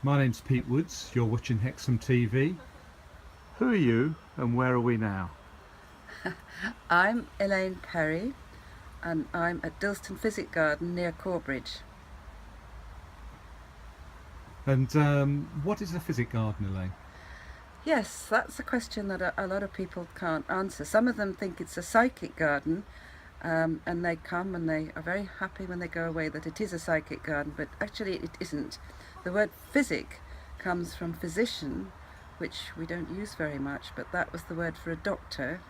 My name's Pete Woods, you're watching Hexham TV. Who are you and where are we now? I'm Elaine Perry and I'm at Dilston Physic Garden near Corbridge. And what is a physic garden, Elaine? Yes, that's a question that a lot of people can't answer. Some of them think it's a psychic garden, and they come and they are very happy when they go away that it is a psychic garden, but actually it isn't. The word physic comes from physician, which we don't use very much, but that was the word for a doctor.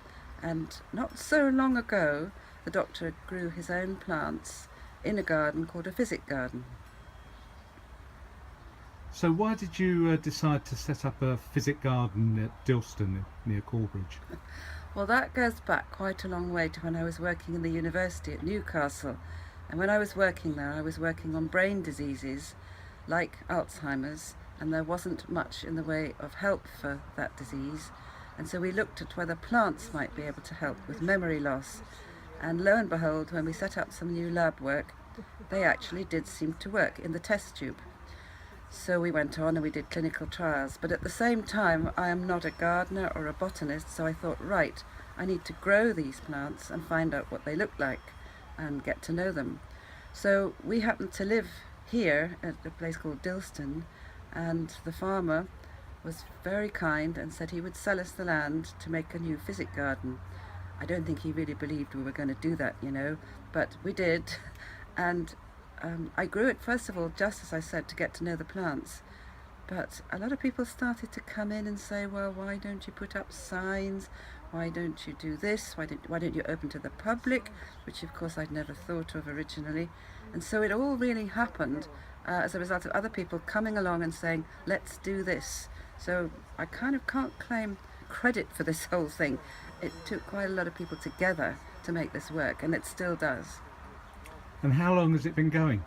And not so long ago, the doctor grew his own plants in a garden called a physic garden. So why did you decide to set up a physic garden at Dilston near Corbridge? Well, that goes back quite a long way to when I was working in the university at Newcastle. And when I was working there, I was working on brain diseases like Alzheimer's, and there wasn't much in the way of help for that disease. And so we looked at whether plants might be able to help with memory loss. And lo and behold, when we set up some new lab work, they actually did seem to work in the test tube. So we went on and we did clinical trials. But at the same time, I am not a gardener or a botanist, so I thought, right, I need to grow these plants and find out what they look like and get to know them. So we happened to live here at a place called Dilston, and the farmer was very kind and said he would sell us the land to make a new physic garden. I don't think he really believed we were going to do that, but we did. And I grew it, first of all, just as I said, to get to know the plants. But a lot of people started to come in and say, well, why don't you put up signs? Why don't you do this? Why don't you open to the public? Which, of course, I'd never thought of originally. And so it all really happened as a result of other people coming along and saying, let's do this. So I kind of can't claim credit for this whole thing. It took quite a lot of people together to make this work, and it still does. And how long has it been going?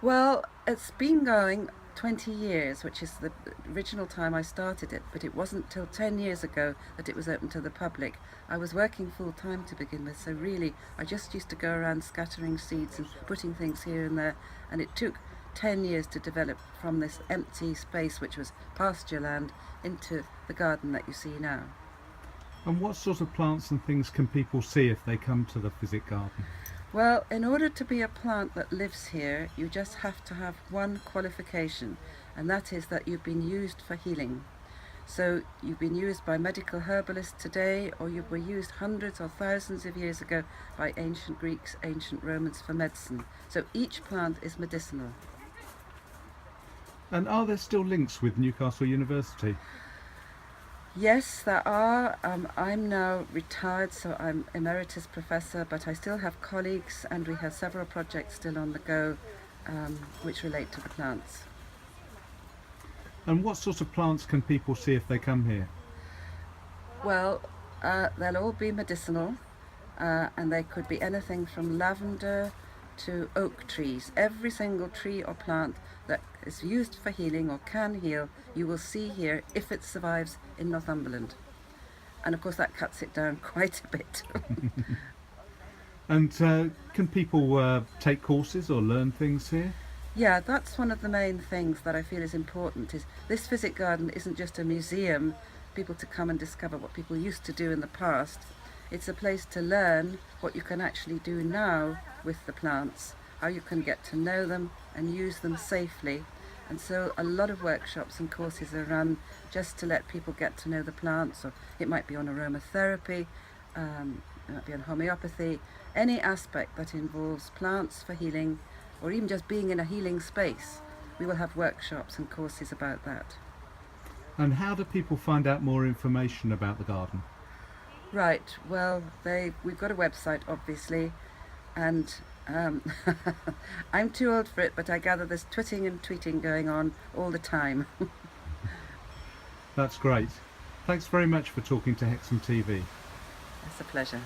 Well, it's been going 20 years, which is the original time I started it, but it wasn't till 10 years ago that it was open to the public. I was working full time to begin with, so really I just used to go around scattering seeds and putting things here and there, and it took 10 years to develop from this empty space, which was pasture land, into the garden that you see now. And what sort of plants and things can people see if they come to the physic garden? Well, in order to be a plant that lives here, you just have to have one qualification, and that is that you've been used for healing. So you've been used by medical herbalists today, or you were used hundreds or thousands of years ago by ancient Greeks, ancient Romans for medicine. So each plant is medicinal. And are there still links with Newcastle University? Yes, there are. I'm now retired, so I'm emeritus professor, but I still have colleagues, and we have several projects still on the go which relate to the plants. And what sort of plants can people see if they come here? Well, they'll all be medicinal, and they could be anything from lavender to oak trees. Every single tree or plant that is used for healing or can heal, you will see here if it survives in Northumberland. And of course that cuts it down quite a bit. And can people take courses or learn things here? Yeah, that's one of the main things that I feel is important, is this physic garden isn't just a museum, people to come and discover what people used to do in the past. It's a place to learn what you can actually do now with the plants, how you can get to know them and use them safely. And so a lot of workshops and courses are run just to let people get to know the plants, or it might be on aromatherapy, it might be on homeopathy, any aspect that involves plants for healing, or even just being in a healing space. We will have workshops and courses about that. And how do people find out more information about the garden? Right, well, we've got a website, obviously, and I'm too old for it, but I gather there's twitting and tweeting going on all the time. That's great. Thanks very much for talking to Hexham TV. It's a pleasure.